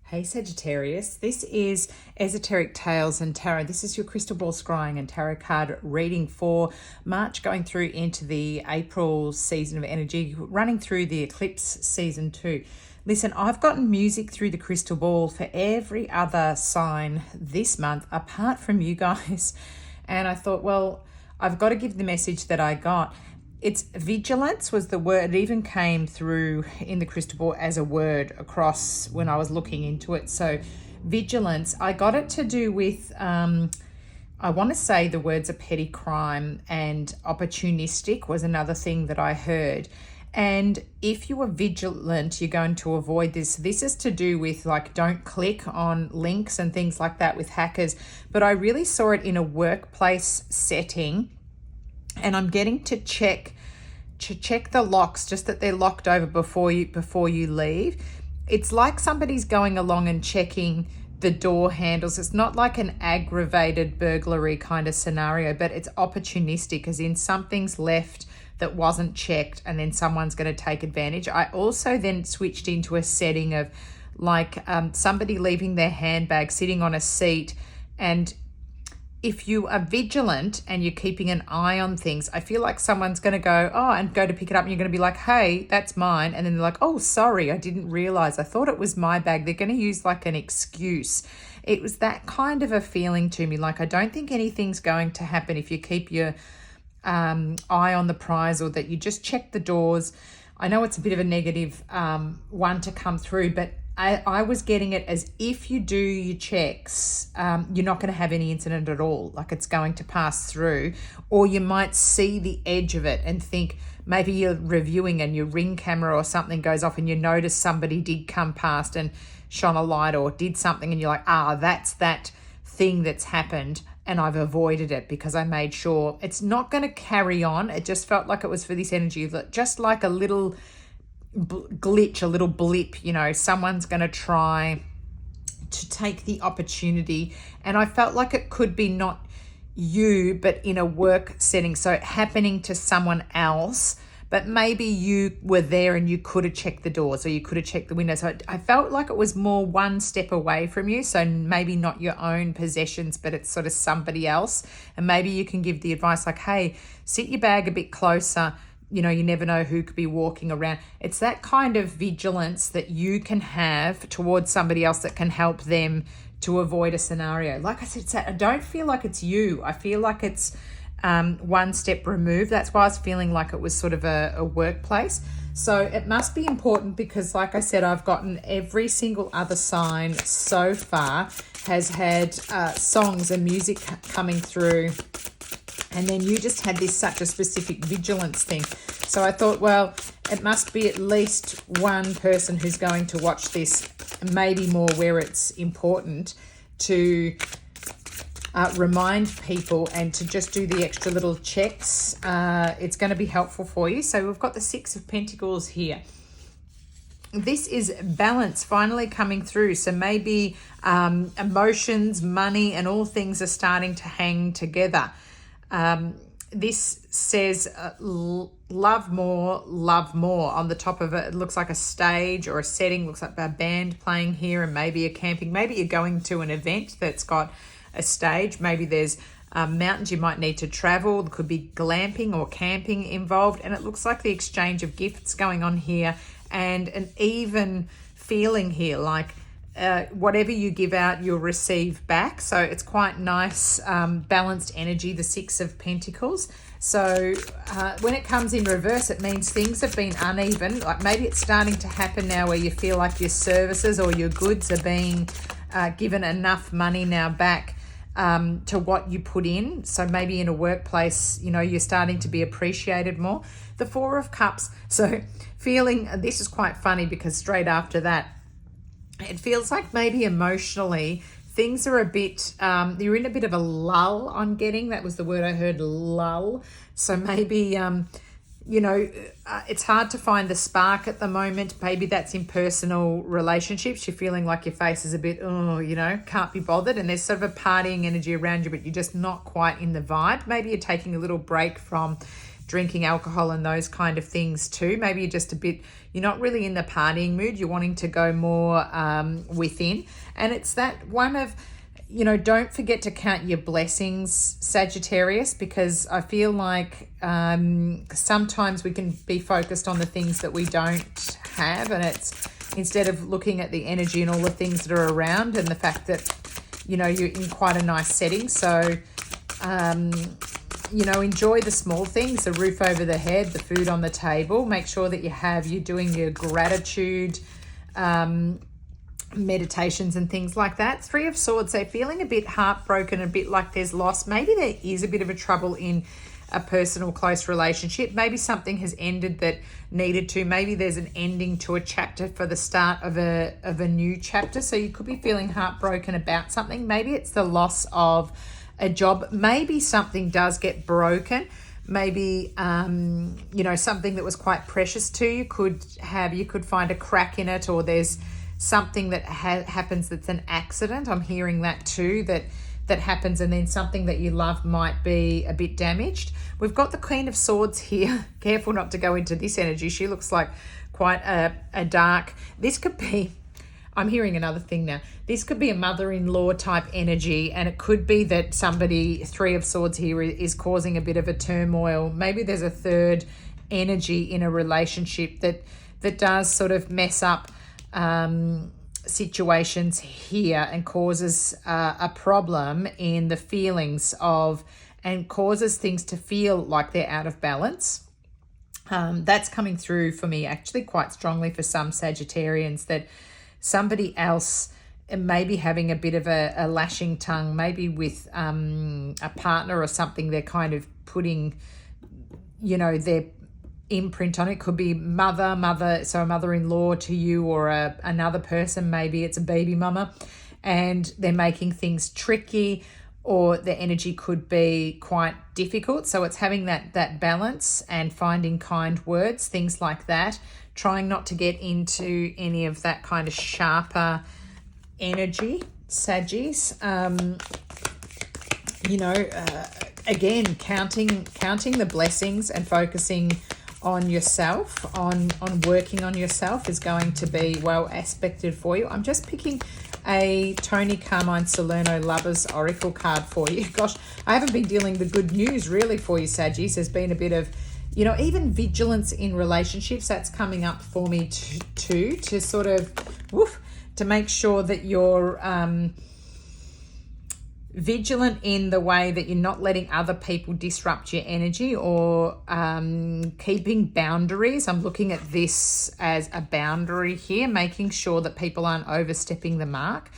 Hey Sagittarius, this is Esoteric Tales and Tarot. This is your crystal ball scrying and tarot card reading for March going through into the April season of energy, running through the eclipse season too. Listen, I've gotten music through the crystal ball for every other sign this month apart from you guys. And I thought, well, I've got to give the message that I got. It's vigilance was the word. It even came through in the crystal ball as a word across when I was looking into it. So vigilance, I got it to do with, I want to say the words are petty crime, and opportunistic was another thing that I heard. And if you are vigilant, you're going to avoid this. This is to do with like, don't click on links and things like that with hackers. But I really saw it in a workplace setting. And I'm getting to check the locks, just that they're locked over before you leave. It's like somebody's going along and checking the door handles. It's not like an aggravated burglary kind of scenario, but it's opportunistic, as in something's left that wasn't checked and then someone's going to take advantage. I also then switched into a setting of like somebody leaving their handbag sitting on a seat, and if you are vigilant and you're keeping an eye on things, I feel like someone's going to go to pick it up, and you're going to be like, hey, that's mine. And then they're like, oh, sorry, I didn't realize. I thought it was my bag. They're going to use like an excuse. It was that kind of a feeling to me. Like, I don't think anything's going to happen if you keep your eye on the prize, or that you just check the doors. I know it's a bit of a negative one to come through, but I was getting it as if you do your checks, you're not going to have any incident at all. Like, it's going to pass through, or you might see the edge of it and think maybe you're reviewing and your Ring camera or something goes off and you notice somebody did come past and shone a light or did something, and you're like, that's that thing that's happened, and I've avoided it because I made sure it's not going to carry on. It just felt like it was for this energy, that just like a little glitch, a little blip, someone's going to try to take the opportunity. And I felt like it could be not you, but in a work setting, so happening to someone else, but maybe you were there and you could have checked the doors or you could have checked the windows. So I felt like it was more one step away from you, so maybe not your own possessions, but it's sort of somebody else. And maybe you can give the advice like, hey, sit your bag a bit closer. You never know who could be walking around. It's that kind of vigilance that you can have towards somebody else that can help them to avoid a scenario. Like I said, I don't feel like it's you. I feel like it's one step removed. That's why I was feeling like it was sort of a workplace. So it must be important because, like I said, I've gotten every single other sign so far has had songs and music coming through. And then you just had such a specific vigilance thing. So I thought, well, it must be at least one person who's going to watch this, maybe more where it's important to remind people and to just do the extra little checks. It's going to be helpful for you. So we've got the Six of Pentacles here. This is balance finally coming through. So maybe emotions, money, and all things are starting to hang together. This says love more. On the top of it, it looks like a stage or a setting, looks like a band playing here, and maybe a camping. Maybe you're going to an event that's got a stage. Maybe there's mountains you might need to travel. There could be glamping or camping involved, and it looks like the exchange of gifts going on here, and an even feeling here, like whatever you give out, you'll receive back. So it's quite nice, balanced energy, the Six of Pentacles. So when it comes in reverse, it means things have been uneven. Like maybe it's starting to happen now where you feel like your services or your goods are being given enough money now back to what you put in. So maybe in a workplace, you're starting to be appreciated more. The Four of Cups. So feeling, this is quite funny because straight after that, it feels like maybe emotionally things are a bit, you're in a bit of a lull. I'm getting, that was the word I heard, lull. So maybe, it's hard to find the spark at the moment. Maybe that's in personal relationships. You're feeling like your face is a bit, can't be bothered. And there's sort of a partying energy around you, but you're just not quite in the vibe. Maybe you're taking a little break from drinking alcohol and those kind of things too. Maybe you're not really in the partying mood. You're wanting to go more within. And it's that one of, don't forget to count your blessings, Sagittarius, because I feel like sometimes we can be focused on the things that we don't have, and it's instead of looking at the energy and all the things that are around and the fact that, you're in quite a nice setting. So, enjoy the small things, the roof over the head, the food on the table. Make sure that you're doing your gratitude meditations and things like that. Three of Swords, they're feeling a bit heartbroken, a bit like there's loss. Maybe there is a bit of a trouble in a personal close relationship. Maybe something has ended that needed to. Maybe there's an ending to a chapter for the start of a new chapter. So you could be feeling heartbroken about something. Maybe it's the loss of a job. Maybe something does get broken. Maybe something that was quite precious to you you could find a crack in it, or there's something that happens that's an accident. I'm hearing that too, that happens, and then something that you love might be a bit damaged. We've got the Queen of Swords here. Careful not to go into this energy. She looks like quite a dark, this could be, I'm hearing another thing now. This could be a mother-in-law type energy, and it could be that somebody, Three of Swords here, is causing a bit of a turmoil. Maybe there's a third energy in a relationship that does sort of mess up situations here and causes a problem in the feelings of, and causes things to feel like they're out of balance. That's coming through for me actually quite strongly for some Sagittarians, that somebody else may be having a bit of a lashing tongue, maybe with a partner or something. They're kind of putting, their imprint on it. Could be mother, so a mother-in-law to you, or another person. Maybe it's a baby mama, and they're making things tricky, or the energy could be quite difficult. So it's having that balance and finding kind words, things like that. Trying not to get into any of that kind of sharper energy, Saggies. Again, counting the blessings and focusing on yourself, on working on yourself is going to be well aspected for you. I'm just picking a Toni, Carmine, Salerno Lovers Oracle card for you. Gosh, I haven't been dealing the good news really for you, Saggies. There's been a bit of, even vigilance in relationships. That's coming up for me too, to sort of, to make sure that you're vigilant in the way that you're not letting other people disrupt your energy, or keeping boundaries. I'm looking at this as a boundary here, making sure that people aren't overstepping the mark.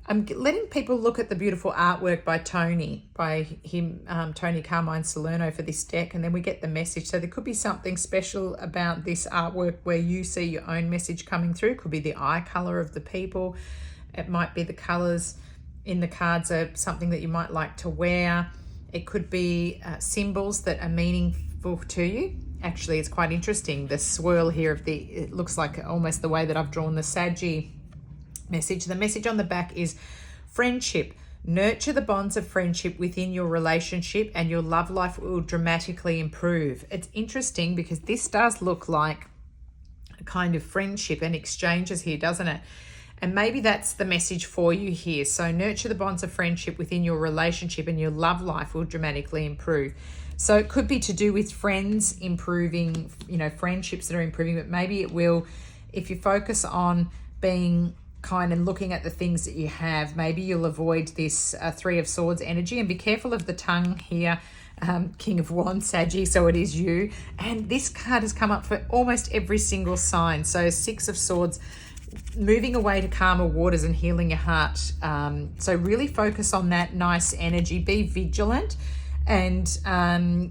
I'm letting people look at the beautiful artwork by Toni, Toni, Carmine, Salerno for this deck, and then we get the message. So there could be something special about this artwork where you see your own message coming through. It could be the eye color of the people. It might be the colors in the cards are something that you might like to wear. It could be symbols that are meaningful to you. Actually, it's quite interesting. The swirl here it looks like almost the way that I've drawn the Saggy message. The message on the back is friendship. Nurture the bonds of friendship within your relationship, and your love life will dramatically improve. It's interesting because this does look like a kind of friendship and exchanges here, doesn't it? And maybe that's the message for you here. So nurture the bonds of friendship within your relationship, and your love life will dramatically improve. So it could be to do with friends improving, friendships that are improving, but maybe it will, if you focus on being kind and looking at the things that you have, maybe you'll avoid this Three of Swords energy, and be careful of the tongue here. King of Wands, Saggy, so it is you. And this card has come up for almost every single sign. So Six of Swords, moving away to calmer waters and healing your heart. So really focus on that nice energy. Be vigilant and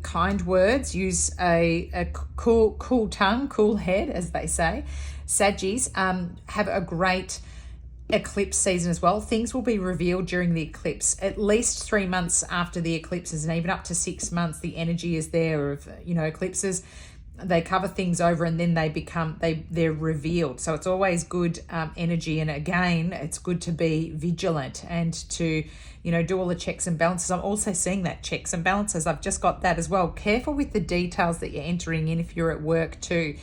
kind words. Use a cool tongue, cool head, as they say. Saggies, have a great eclipse season as well. Things will be revealed during the eclipse, at least 3 months after the eclipses, and even up to 6 months. The energy is there of, eclipses. they cover things over and then they're revealed. So it's always good energy. And again, it's good to be vigilant and to, do all the checks and balances. I'm also seeing that checks and balances. I've just got that as well. Careful with the details that you're entering in if you're at work too,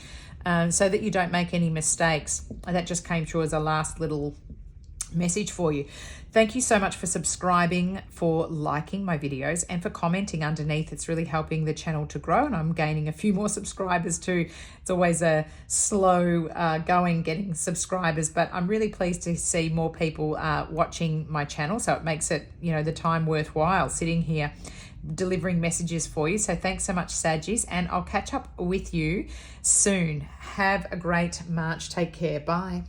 so that you don't make any mistakes. And that just came through as a last little message for you. Thank you so much for subscribing, for liking my videos, and for commenting underneath. It's really helping the channel to grow, and I'm gaining a few more subscribers too. It's always a slow going getting subscribers, but I'm really pleased to see more people watching my channel, so it makes it, the time worthwhile sitting here delivering messages for you. So thanks so much, Saggies, and I'll catch up with you soon. Have a great March. Take care. Bye.